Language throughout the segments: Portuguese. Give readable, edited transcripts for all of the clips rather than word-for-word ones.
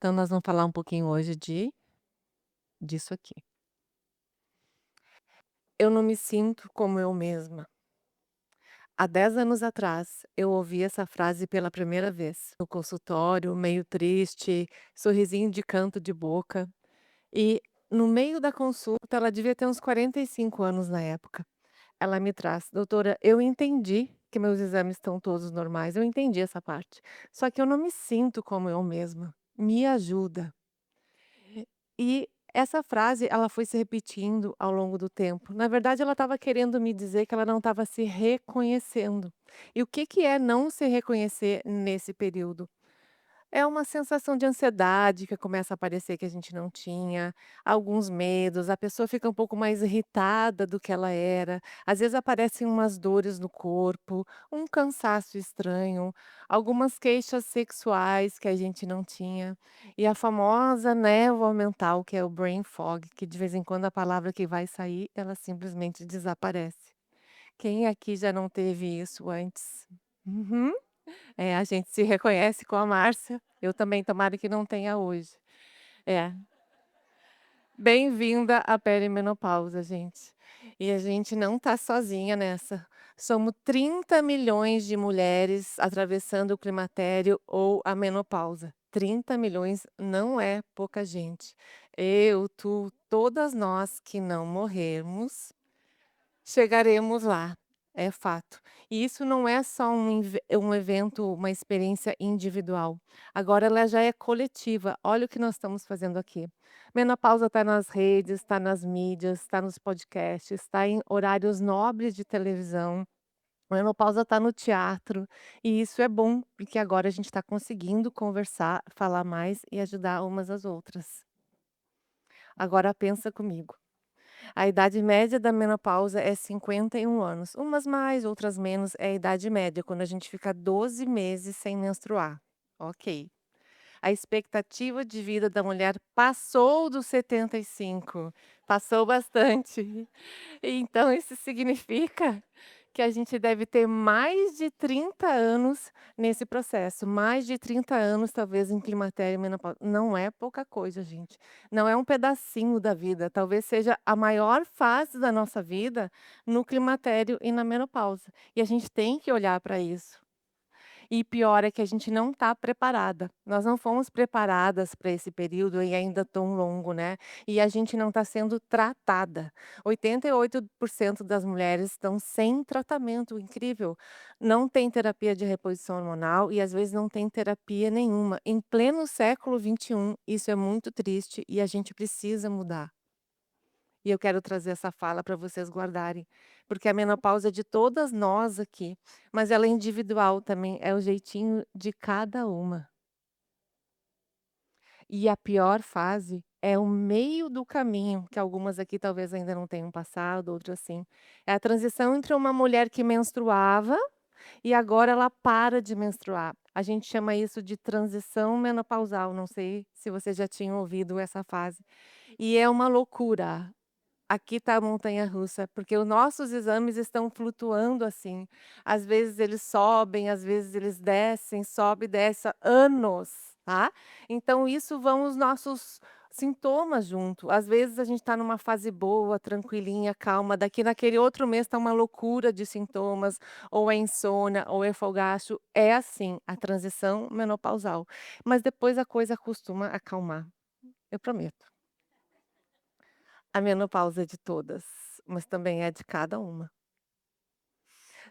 Então nós vamos falar um pouquinho hoje disso aqui. Eu não me sinto como eu mesma. Há 10 anos atrás, eu ouvi essa frase pela primeira vez, no consultório, meio triste, sorrisinho de canto de boca, e no meio da consulta, ela devia ter uns 45 anos na época. Ela me traz: "Doutora, eu entendi que meus exames estão todos normais, eu entendi essa parte, só que eu não me sinto como eu mesma, me ajuda". E essa frase, ela foi se repetindo ao longo do tempo. Na verdade, ela estava querendo me dizer que ela não estava se reconhecendo. E o que que é não se reconhecer nesse período? É uma sensação de ansiedade que começa a aparecer que a gente não tinha, alguns medos, a pessoa fica um pouco mais irritada do que ela era, às vezes aparecem umas dores no corpo, um cansaço estranho, algumas queixas sexuais que a gente não tinha, e a famosa névoa mental, que é o brain fog, que de vez em quando a palavra que vai sair, ela simplesmente desaparece. Quem aqui já não teve isso antes? Uhum. É, a gente se reconhece com a Márcia, eu também, tomara que não tenha hoje. É, bem-vinda à perimenopausa, gente. E a gente não tá sozinha nessa. Somos 30 milhões de mulheres atravessando o climatério ou a menopausa. 30 milhões não é pouca gente. Eu, tu, todas nós que não morrermos chegaremos lá, é fato. E isso não é só um evento, uma experiência individual, agora ela já é coletiva, olha o que nós estamos fazendo aqui. Menopausa está nas redes, está nas mídias, está nos podcasts, está em horários nobres de televisão, menopausa está no teatro, e isso é bom, porque agora a gente está conseguindo conversar, falar mais e ajudar umas às outras. Agora pensa comigo. A idade média da menopausa é 51 anos. Umas mais, outras menos, é a idade média, quando a gente fica 12 meses sem menstruar. Ok. A expectativa de vida da mulher passou dos 75, passou bastante. Então isso significa que a gente deve ter mais de 30 anos nesse processo, mais de 30 anos talvez em climatério e menopausa. Não é pouca coisa, gente. Não é um pedacinho da vida, talvez seja a maior fase da nossa vida no climatério e na menopausa. E a gente tem que olhar para isso. E pior é que a gente não está preparada. Nós não fomos preparadas para esse período e ainda tão longo, né. E a gente não está sendo tratada. 88% das mulheres estão sem tratamento, incrível. Não tem terapia de reposição hormonal e às vezes não tem terapia nenhuma. Em pleno século XXI, isso é muito triste e a gente precisa mudar. E eu quero trazer essa fala para vocês guardarem, porque a menopausa é de todas nós aqui, mas ela é individual também, é o jeitinho de cada uma. E a pior fase é o meio do caminho, que algumas aqui talvez ainda não tenham passado, outras sim. É a transição entre uma mulher que menstruava e agora ela para de menstruar. A gente chama isso de transição menopausal, não sei se você já tinha ouvido essa fase. E é uma loucura. Aqui está a montanha-russa, porque os nossos exames estão flutuando assim. Às vezes eles sobem, às vezes eles descem, sobe e desce há anos, tá. Então isso vão os nossos sintomas junto. Às vezes a gente está numa fase boa, tranquilinha, calma, daqui naquele outro mês está uma loucura de sintomas, ou é insônia, ou é fogacho. É assim, a transição menopausal. Mas depois a coisa costuma acalmar, eu prometo. A menopausa é de todas, mas também é de cada uma.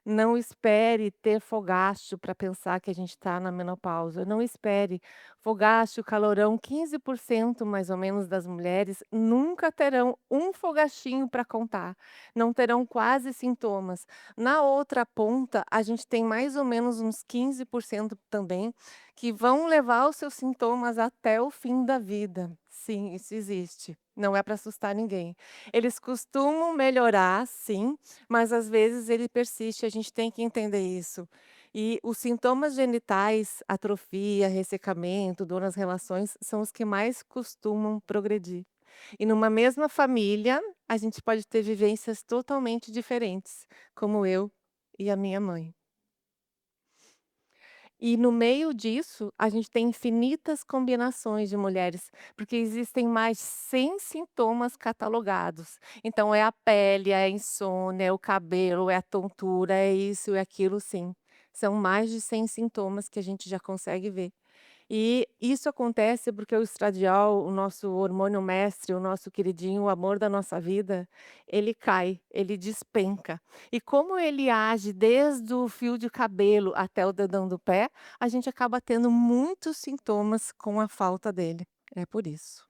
Não espere ter fogacho para pensar que a gente está na menopausa, não espere. Fogacho, calorão, 15% mais ou menos das mulheres nunca terão um fogachinho para contar, não terão quase sintomas. Na outra ponta, a gente tem mais ou menos uns 15% também, que vão levar os seus sintomas até o fim da vida. Sim, isso existe, não é para assustar ninguém. Eles costumam melhorar, sim, mas às vezes ele persiste, a gente tem que entender isso. E os sintomas genitais, atrofia, ressecamento, dor nas relações, são os que mais costumam progredir. E numa mesma família, a gente pode ter vivências totalmente diferentes, como eu e a minha mãe. E no meio disso, a gente tem infinitas combinações de mulheres, porque existem mais 100 sintomas catalogados. Então é a pele, é a insônia, é o cabelo, é a tontura, é isso, é aquilo, sim. São mais de 100 sintomas que a gente já consegue ver. E isso acontece porque o estradiol, o nosso hormônio mestre, o nosso queridinho, o amor da nossa vida, ele cai, ele despenca. E como ele age desde o fio de cabelo até o dedão do pé, a gente acaba tendo muitos sintomas com a falta dele. É por isso.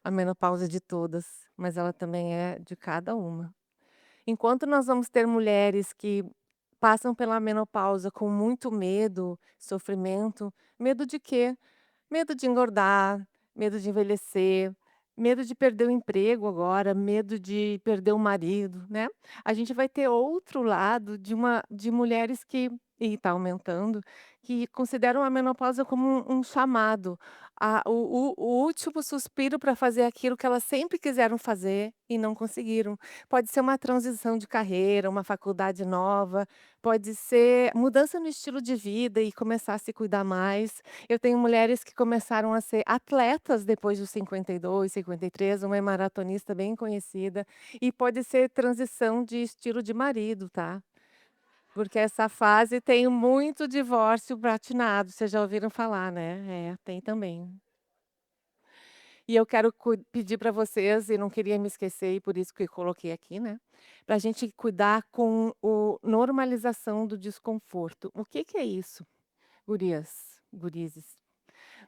A menopausa é de todas, mas ela também é de cada uma. Enquanto nós vamos ter mulheres que passam pela menopausa com muito medo, sofrimento, medo de quê? Medo de engordar, medo de envelhecer, medo de perder o emprego agora, medo de perder o marido, né. A gente vai ter outro lado de mulheres que e está aumentando, que consideram a menopausa como um chamado, o último suspiro para fazer aquilo que elas sempre quiseram fazer e não conseguiram. Pode ser uma transição de carreira, uma faculdade nova, pode ser mudança no estilo de vida e começar a se cuidar mais. Eu tenho mulheres que começaram a ser atletas depois dos 52, 53, uma é maratonista bem conhecida, e pode ser transição de estilo de marido, tá. Porque essa fase tem muito divórcio pratinado, vocês já ouviram falar, né. É, tem também. E eu quero pedir para vocês, e não queria me esquecer, e por isso que eu coloquei aqui, né, para a gente cuidar com o normalização do desconforto. O que que é isso, gurias, gurizes?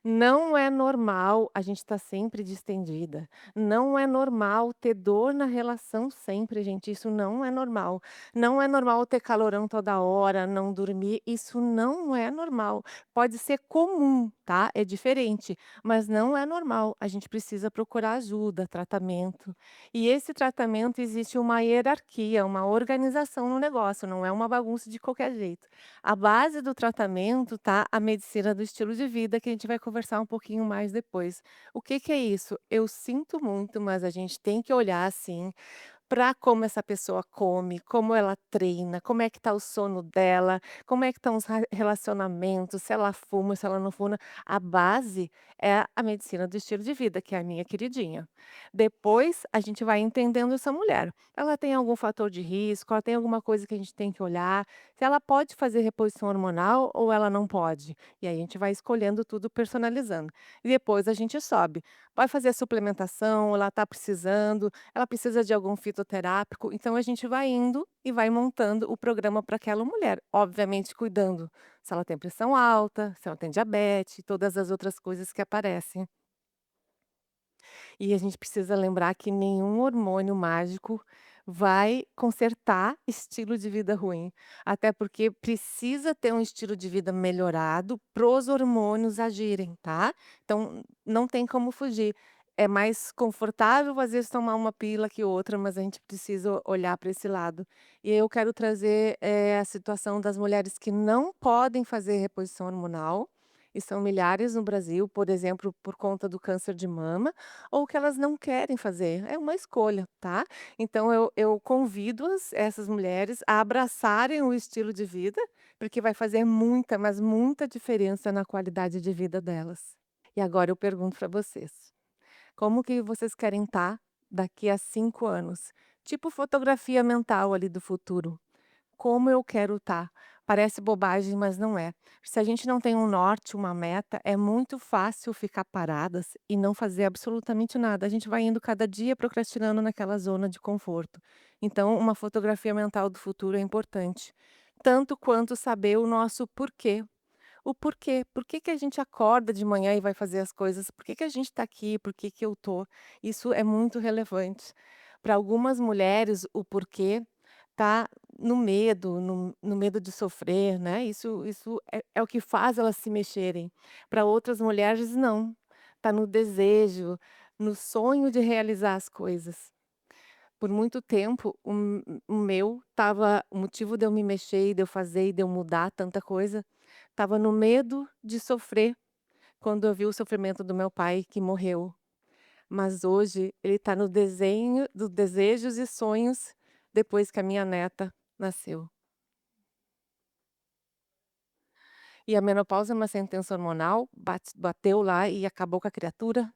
Não é normal a gente estar sempre distendida. Não é normal ter dor na relação sempre, gente. Isso não é normal. Não é normal ter calorão toda hora, não dormir. Isso não é normal. Pode ser comum, tá? É diferente, mas não é normal. A gente precisa procurar ajuda, tratamento. E esse tratamento existe uma hierarquia, uma organização no negócio, não é uma bagunça de qualquer jeito. A base do tratamento, tá, a medicina do estilo de vida, que a gente vai conversar um pouquinho mais depois. O que que é isso? Eu sinto muito, mas a gente tem que olhar, assim, para como essa pessoa come, como ela treina, como é que tá o sono dela, como é que estão os relacionamentos, se ela fuma, se ela não fuma. A base é a medicina do estilo de vida, que é a minha queridinha. Depois a gente vai entendendo essa mulher. Ela tem algum fator de risco, ela tem alguma coisa que a gente tem que olhar, se ela pode fazer reposição hormonal ou ela não pode. E aí a gente vai escolhendo tudo personalizando. E depois a gente sobe. Vai fazer suplementação, ela está precisando, ela precisa de algum fitoterápico, então a gente vai indo e vai montando o programa para aquela mulher, obviamente cuidando se ela tem pressão alta, se ela tem diabetes, todas as outras coisas que aparecem. E a gente precisa lembrar que nenhum hormônio mágico vai consertar estilo de vida ruim, até porque precisa ter um estilo de vida melhorado para os hormônios agirem, tá. Então não tem como fugir. É mais confortável, às vezes, tomar uma pílula que outra, mas a gente precisa olhar para esse lado. E eu quero trazer, a situação das mulheres que não podem fazer reposição hormonal, e são milhares no Brasil, por exemplo, por conta do câncer de mama, ou que elas não querem fazer, é uma escolha, tá. Então eu convido essas mulheres a abraçarem o estilo de vida, porque vai fazer muita, mas muita diferença na qualidade de vida delas. E agora eu pergunto para vocês, como que vocês querem estar daqui a 5 anos? Tipo fotografia mental ali do futuro. Como eu quero estar. Parece bobagem, mas não é. Se a gente não tem um norte, uma meta, é muito fácil ficar paradas e não fazer absolutamente nada. A gente vai indo cada dia procrastinando naquela zona de conforto. Então, uma fotografia mental do futuro é importante, tanto quanto saber o nosso porquê. O porquê. Por que que a gente acorda de manhã e vai fazer as coisas? Por que que a gente está aqui? Por que que eu tô? Isso é muito relevante. Para algumas mulheres, o porquê tá no medo, no medo de sofrer, né, isso é o que faz elas se mexerem. Para outras mulheres não, tá no desejo, no sonho de realizar as coisas. Por muito tempo, o meu estava o motivo de eu me mexer e de eu fazer e de eu mudar tanta coisa, estava no medo de sofrer, quando eu vi o sofrimento do meu pai que morreu. Mas hoje ele está no desenho dos desejos e sonhos depois que a minha neta nasceu. E a menopausa é uma sentença hormonal? Bateu lá e acabou com a criatura?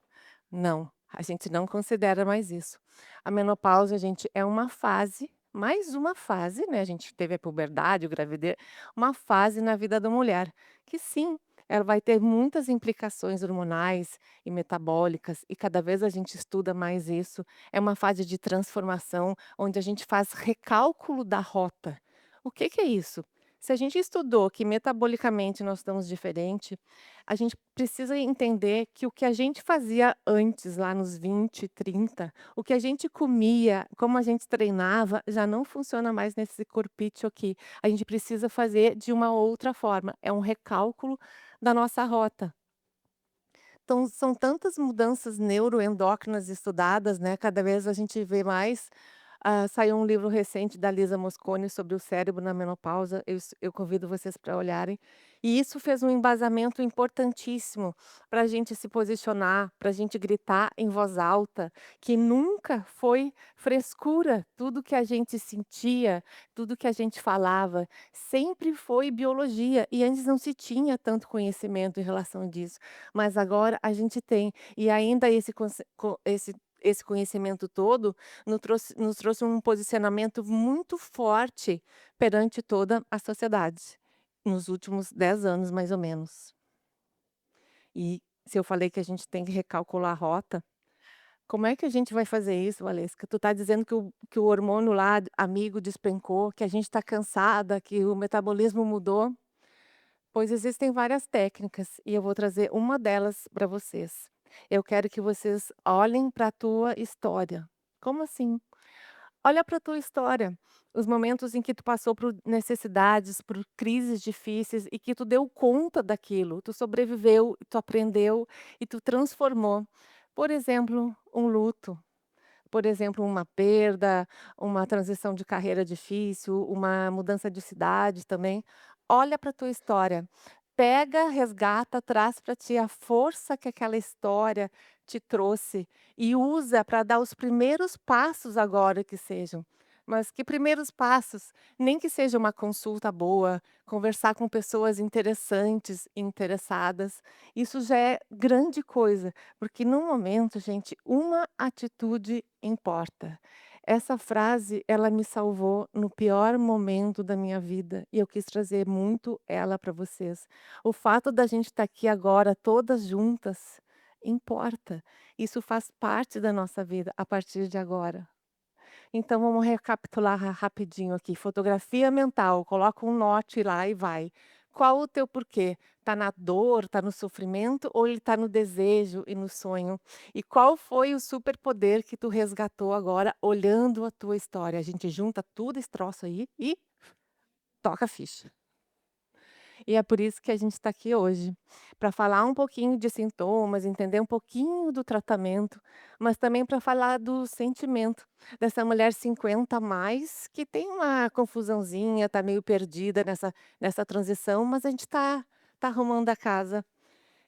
Não, a gente não considera mais isso. A menopausa, gente, é uma fase, mais uma fase, né, a gente teve a puberdade, o gravidez, uma fase na vida da mulher, que sim, ela vai ter muitas implicações hormonais e metabólicas, e cada vez a gente estuda mais isso. É uma fase de transformação, onde a gente faz recálculo da rota. O que que é isso? Se a gente estudou que metabolicamente nós estamos diferente, a gente precisa entender que o que a gente fazia antes, lá nos 20, 30, o que a gente comia, como a gente treinava, já não funciona mais nesse corpício aqui. A gente precisa fazer de uma outra forma, é um recálculo da nossa rota. Então, são tantas mudanças neuroendócrinas estudadas, né, cada vez a gente vê mais. Saiu um livro recente da Lisa Mosconi sobre o cérebro na menopausa, eu convido vocês para olharem. E isso fez um embasamento importantíssimo para a gente se posicionar, para a gente gritar em voz alta, que nunca foi frescura, tudo que a gente sentia, tudo que a gente falava, sempre foi biologia, e antes não se tinha tanto conhecimento em relação disso. Mas agora a gente tem, e ainda esse conhecimento todo nos trouxe um posicionamento muito forte perante toda a sociedade, nos últimos 10 anos, mais ou menos. E se eu falei que a gente tem que recalcular a rota, como é que a gente vai fazer isso, Valesca? Tu tá dizendo que o hormônio lá, amigo, despencou, que a gente está cansada, que o metabolismo mudou. Pois existem várias técnicas e eu vou trazer uma delas para vocês. Eu quero que vocês olhem para a tua história. Como assim? Olha para a tua história, os momentos em que tu passou por necessidades, por crises difíceis e que tu deu conta daquilo, tu sobreviveu, tu aprendeu e tu transformou. Por exemplo, um luto. Por exemplo, uma perda, uma transição de carreira difícil, uma mudança de cidade também. Olha para a tua história, pega, resgata, traz para ti a força que aquela história te trouxe e usa para dar os primeiros passos agora que sejam. Mas que primeiros passos? Nem que seja uma consulta boa, conversar com pessoas interessantes, interessadas, isso já é grande coisa. Porque no momento, gente, uma atitude importa. Essa frase, ela me salvou no pior momento da minha vida e eu quis trazer muito ela para vocês. O fato da gente estar aqui agora todas juntas importa. Isso faz parte da nossa vida a partir de agora. Então vamos recapitular rapidinho aqui. Fotografia mental, coloca um note lá e vai. Qual o teu porquê? Tá na dor, tá no sofrimento ou ele tá no desejo e no sonho? E qual foi o superpoder que tu resgatou agora olhando a tua história? A gente junta tudo esse troço aí e toca a ficha. E é por isso que a gente está aqui hoje, para falar um pouquinho de sintomas, entender um pouquinho do tratamento, mas também para falar do sentimento dessa mulher 50 a mais, que tem uma confusãozinha, está meio perdida nessa transição, mas a gente tá arrumando a casa.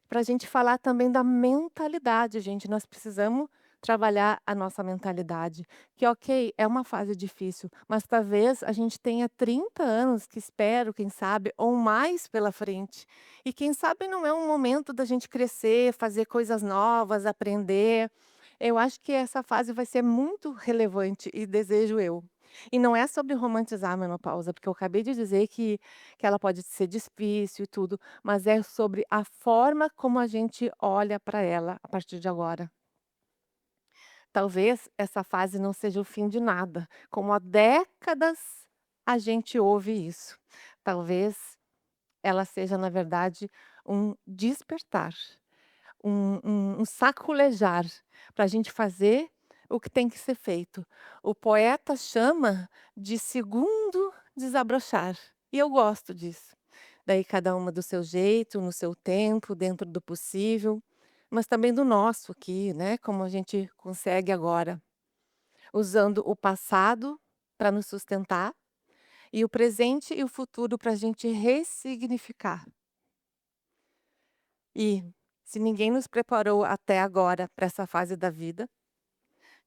Para a gente falar também da mentalidade, gente, nós precisamos trabalhar a nossa mentalidade, que ok, é uma fase difícil, mas talvez a gente tenha 30 anos, que espero, quem sabe, ou mais pela frente. E quem sabe não é um momento da gente crescer, fazer coisas novas, aprender. Eu acho que essa fase vai ser muito relevante e desejo eu. E não é sobre romantizar a menopausa, porque eu acabei de dizer que ela pode ser difícil e tudo, mas é sobre a forma como a gente olha para ela a partir de agora. Talvez essa fase não seja o fim de nada, como há décadas a gente ouve isso. Talvez ela seja, na verdade, um despertar, um saculejar para a gente fazer o que tem que ser feito. O poeta chama de segundo desabrochar, e eu gosto disso. Daí cada uma do seu jeito, no seu tempo, dentro do possível, mas também do nosso aqui, né, como a gente consegue agora, usando o passado para nos sustentar e o presente e o futuro para a gente ressignificar. E se ninguém nos preparou até agora para essa fase da vida,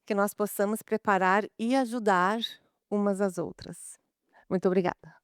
que nós possamos preparar e ajudar umas às outras. Muito obrigada.